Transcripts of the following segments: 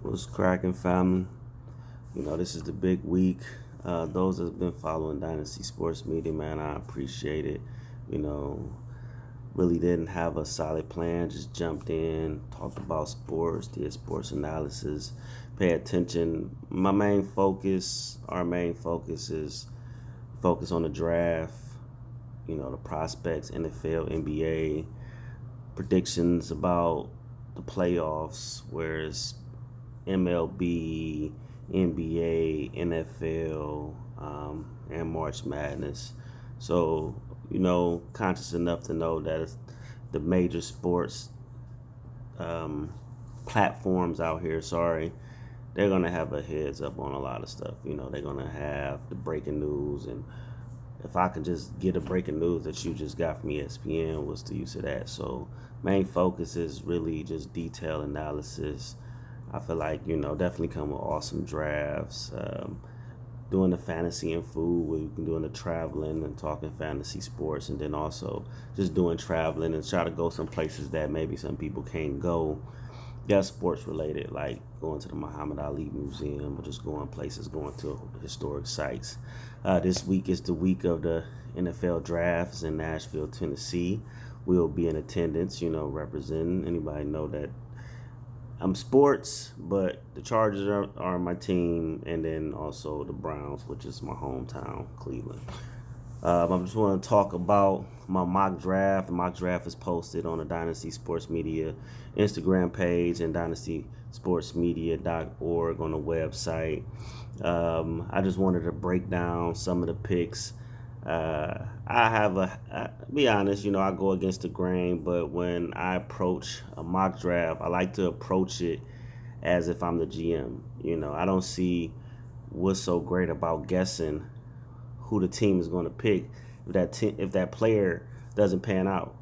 What's cracking, family? This is the big week. Those that have been following Dynasty Sports Media, man, I appreciate it. You know, really didn't have a solid plan, just jumped in, talked about sports, did sports analysis, pay attention. Our main focus is focus on the draft, the prospects, NFL, NBA, predictions about the playoffs, whereas MLB, NBA, NFL, and March Madness. So, conscious enough to know that the major sports um, platforms out here, they're going to have a heads up on a lot of stuff. They're going to have the breaking news. And if I could just get a breaking news that you just got from ESPN, what's the use of that? So, main focus is really just detail analysis. I feel like, definitely come with awesome drafts. Doing the fantasy and food, where you can doing the traveling and talking fantasy sports, and then also just doing traveling and try to go some places that maybe some people can't go. Yeah, sports related, like going to the Muhammad Ali Museum or just going places, going to historic sites. This week is the week of the NFL drafts in Nashville, Tennessee. We'll be in attendance, representing. Anybody know that I'm sports, but the Chargers are my team, and then also the Browns, which is my hometown, Cleveland. I just want to talk about my mock draft. The mock draft is posted on the Dynasty Sports Media Instagram page and dynastysportsmedia.org on the website. I just wanted to break down some of the picks. Be honest, I go against the grain, but when I approach a mock draft, I like to approach it as if I'm the GM. I don't see what's so great about guessing who the team is going to pick if that player doesn't pan out.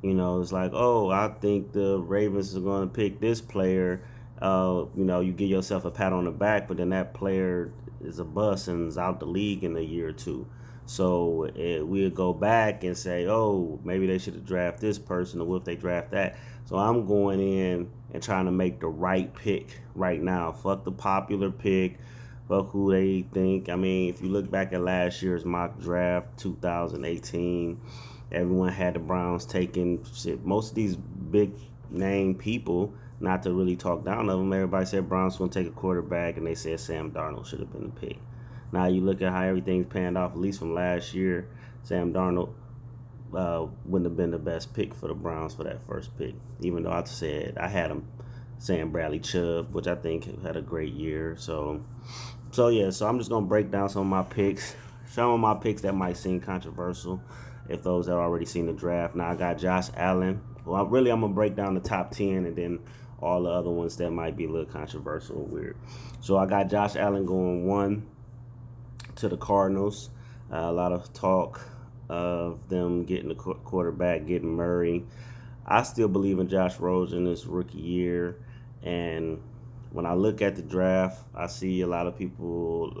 It's like, oh, I think the Ravens are going to pick this player. You give yourself a pat on the back, but then that player is a bust and is out the league in a year or two. So we'll go back and say, oh, maybe they should have drafted this person, or what if they draft that? So I'm going in and trying to make the right pick right now. Fuck the popular pick. Fuck who they think. I mean, if you look back at last year's mock draft, 2018, everyone had the Browns taking shit. Most of these big name people, not to really talk down of them, everybody said Browns going to take a quarterback, and they said Sam Darnold should have been the pick. Now you look at how everything's panned off, at least from last year, Sam Darnold wouldn't have been the best pick for the Browns for that first pick, even though I had him saying Bradley Chubb, which I think had a great year. So I'm just gonna break down some of my picks that might seem controversial, if those that already seen the draft. Now I got Josh Allen. Well, I'm gonna break down the top 10 and then all the other ones that might be a little controversial or weird. So I got Josh Allen going 1 to the Cardinals. A lot of talk of them getting the quarterback, getting Murray. I still believe in Josh Rosen this rookie year, and when I look at the draft, I see a lot of people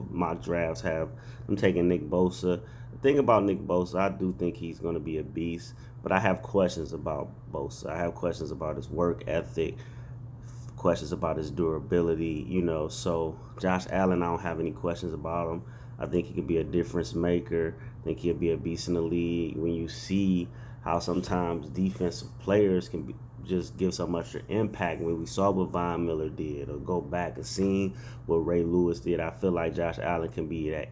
mock drafts have them taking Nick Bosa. The thing about Nick Bosa, I do think he's going to be a beast, but I have questions about Bosa. I have questions about his work ethic, questions about his durability, So Josh Allen, I don't have any questions about him. I think he could be a difference maker. I think he'll be a beast in the league. When you see how sometimes defensive players just give so much impact, when we saw what Von Miller did, or go back and see what Ray Lewis did, I feel like Josh Allen can be that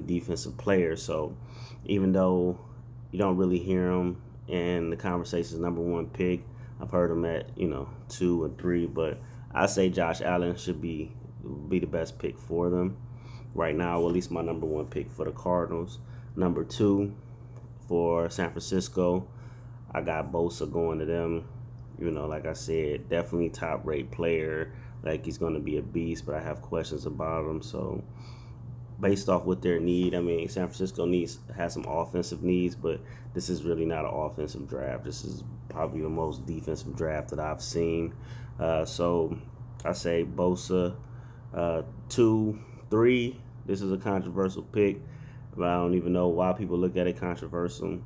defensive player. So even though you don't really hear him in the conversation's number one pick, I've heard him at 2 and 3, but I say Josh Allen should be the best pick for them right now, or at least my number one pick for the Cardinals. Number 2 for San Francisco, I got Bosa going to them. Like I said, definitely top rate player. Like, he's going to be a beast, but I have questions about him. So based off what their need, I mean, San Francisco has some offensive needs, but this is really not an offensive draft. This is probably the most defensive draft that I've seen. So I say Bosa 2, 3. This is a controversial pick, but I don't even know why people look at it controversial.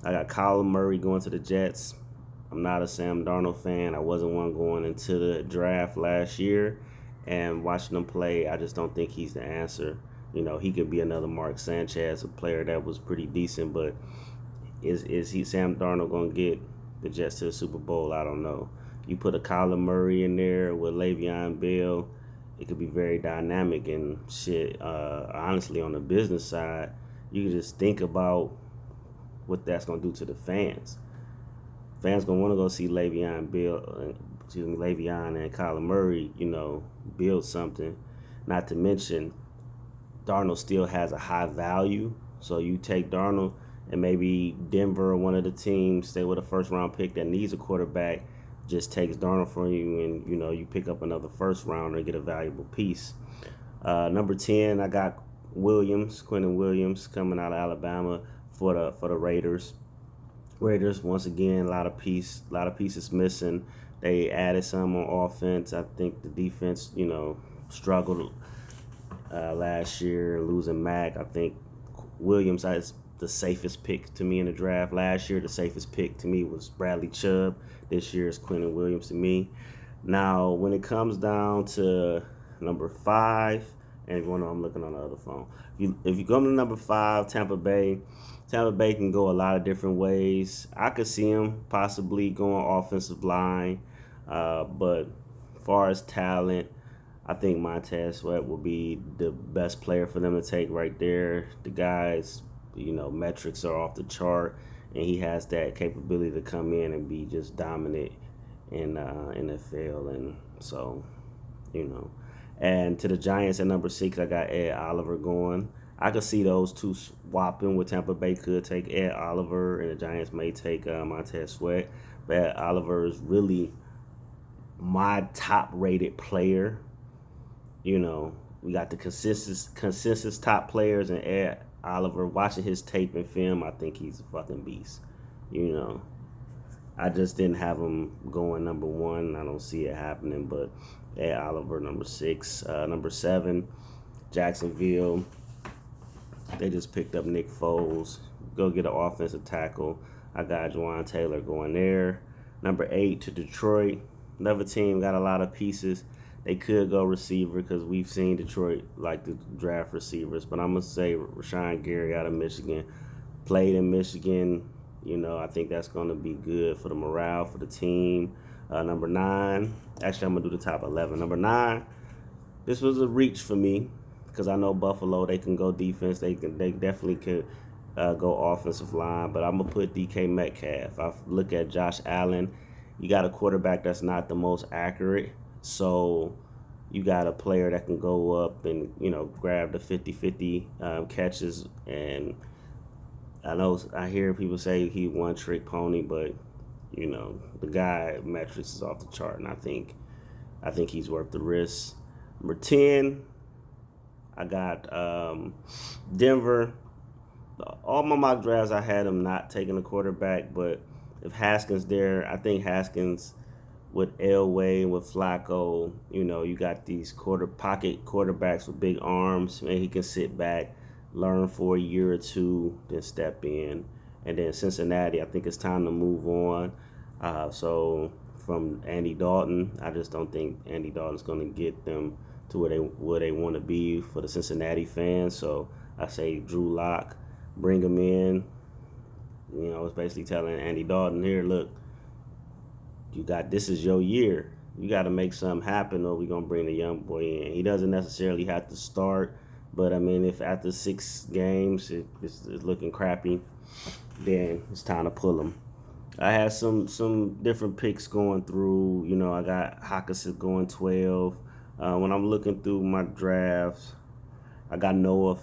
I got Kyler Murray going to the Jets. I'm not a Sam Darnold fan. I wasn't one going into the draft last year, and watching him play, I just don't think he's the answer. He could be another Mark Sanchez, a player that was pretty decent, but is he Sam Darnold gonna get the Jets to the Super Bowl? I don't know. You put a Kyler Murray in there with Le'Veon Bell, it could be very dynamic and shit. Honestly, on the business side, you can just think about what that's gonna do to the fans. Fans gonna want to go see Le'Veon and Kyler Murray, build something. Not to mention, Darnold still has a high value. So you take Darnold and maybe Denver or one of the teams, say with a first round pick that needs a quarterback, just takes Darnold from you, and you pick up another first rounder and get a valuable piece. Number 10, I got Quinnen Williams, coming out of Alabama for the Raiders. Raiders, once again, a lot of pieces missing. They added some on offense. I think the defense, struggled last year, losing Mack. I think Williams is the safest pick to me in the draft. Last year, the safest pick to me was Bradley Chubb. This year is Quinnen Williams to me. Now, when it comes down to number 5, and I'm looking on the other phone. If you come to number 5, Tampa Bay can go a lot of different ways. I could see him possibly going offensive line, but as far as talent, I think Montez Sweat will be the best player for them to take right there. The guy's, metrics are off the chart, and he has that capability to come in and be just dominant in NFL. And so, And to the Giants at number 6, I got Ed Oliver going. I could see those two swapping, with Tampa Bay could take Ed Oliver, and the Giants may take Montez Sweat. But Ed Oliver is really my top-rated player. We got the consensus top players, and Ed Oliver, watching his tape and film, I think he's a fucking beast. I just didn't have him going number 1. I don't see it happening, but Ed Oliver, number 6. Number 7, Jacksonville. They just picked up Nick Foles. Go get an offensive tackle. I got Juwan Taylor going there. Number 8, to Detroit. Another team got a lot of pieces. They could go receiver, because we've seen Detroit like to draft receivers. But I'm going to say Rashawn Gary out of Michigan. Played in Michigan. I think that's going to be good for the morale for the team. Number 9. Actually, I'm going to do the top 11. Number 9. This was a reach for me, because I know Buffalo, they can go defense. They definitely could go offensive line. But I'm going to put DK Metcalf. I look at Josh Allen. You got a quarterback that's not the most accurate. So you got a player that can go up and, grab the 50-50 catches. And I hear people say he one trick pony, but, the guy metrics is off the chart. And I think he's worth the risk. Number 10, I got Denver. All my mock drafts, I had him not taking a quarterback, but if Haskins there, I think Haskins with Elway and with Flacco, you got these pocket quarterbacks with big arms, and he can sit back, learn for a year or two, then step in. And then Cincinnati, I think it's time to move on. So from Andy Dalton, I just don't think Andy Dalton's going to get them to where they want to be for the Cincinnati fans. So I say Drew Lock, bring him in. It's basically telling Andy Dalton, here, look, this is your year. You got to make something happen, or we're going to bring the young boy in. He doesn't necessarily have to start, but, if after 6 games it's looking crappy, then it's time to pull him. I had some different picks going through. I got Hockenson going 12. When I'm looking through my drafts, I got Noah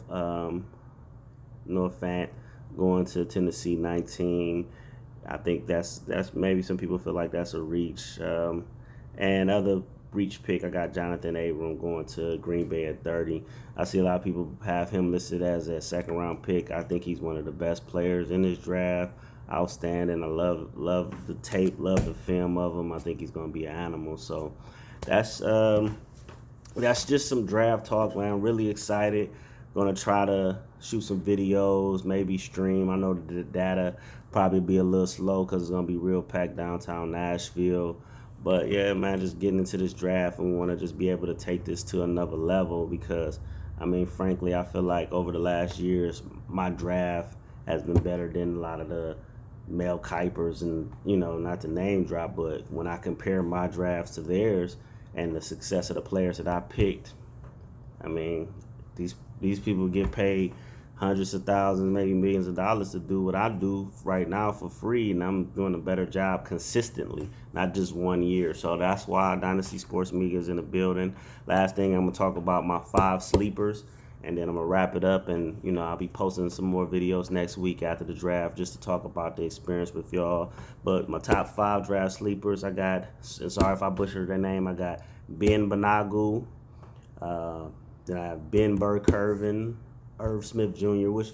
Fant going to Tennessee 19. I think that's maybe some people feel like that's a reach. And other reach pick, I got Jonathan Abram going to Green Bay at 30. I see a lot of people have him listed as a second-round pick. I think he's one of the best players in this draft. Outstanding. I love the tape, love the film of him. I think he's going to be an animal. So that's just some draft talk, man. I'm really excited. Going to try to shoot some videos, maybe stream. I know the data probably be a little slow because it's gonna be real packed downtown Nashville. But yeah, man, just getting into this draft, and we want to just be able to take this to another level because, I mean, frankly, I feel like over the last years, my draft has been better than a lot of the Mel Kipers, and not to name drop, but when I compare my drafts to theirs and the success of the players that I picked, I mean, these people get paid hundreds of thousands, maybe millions of dollars to do what I do right now for free, and I'm doing a better job consistently, not just 1 year. So that's why Dynasty Sports Media is in the building. Last thing, I'm gonna talk about my 5 sleepers, and then I'm gonna wrap it up. And I'll be posting some more videos next week after the draft just to talk about the experience with y'all. But my top 5 draft sleepers, I got, and sorry if I butchered their name, I got Ben Banagu. Then I have Ben Burke-Irvin, Irv Smith Jr., which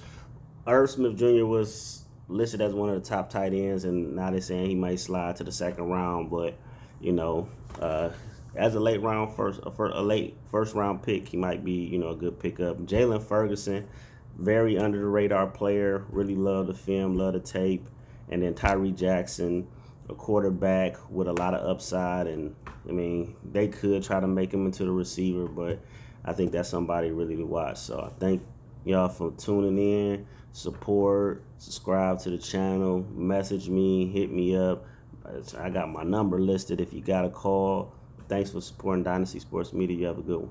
Irv Smith Jr. was listed as one of the top tight ends, and now they're saying he might slide to the second round. But as a late first round pick, he might be a good pickup. Jalen Ferguson, very under the radar player. Really love the film, love the tape. And then Tyree Jackson, a quarterback with a lot of upside, and I mean they could try to make him into the receiver, but I think that's somebody really to watch. So I thank y'all for tuning in. Support, subscribe to the channel, message me, hit me up. I got my number listed if you got a call. Thanks for supporting Dynasty Sports Media. You have a good one.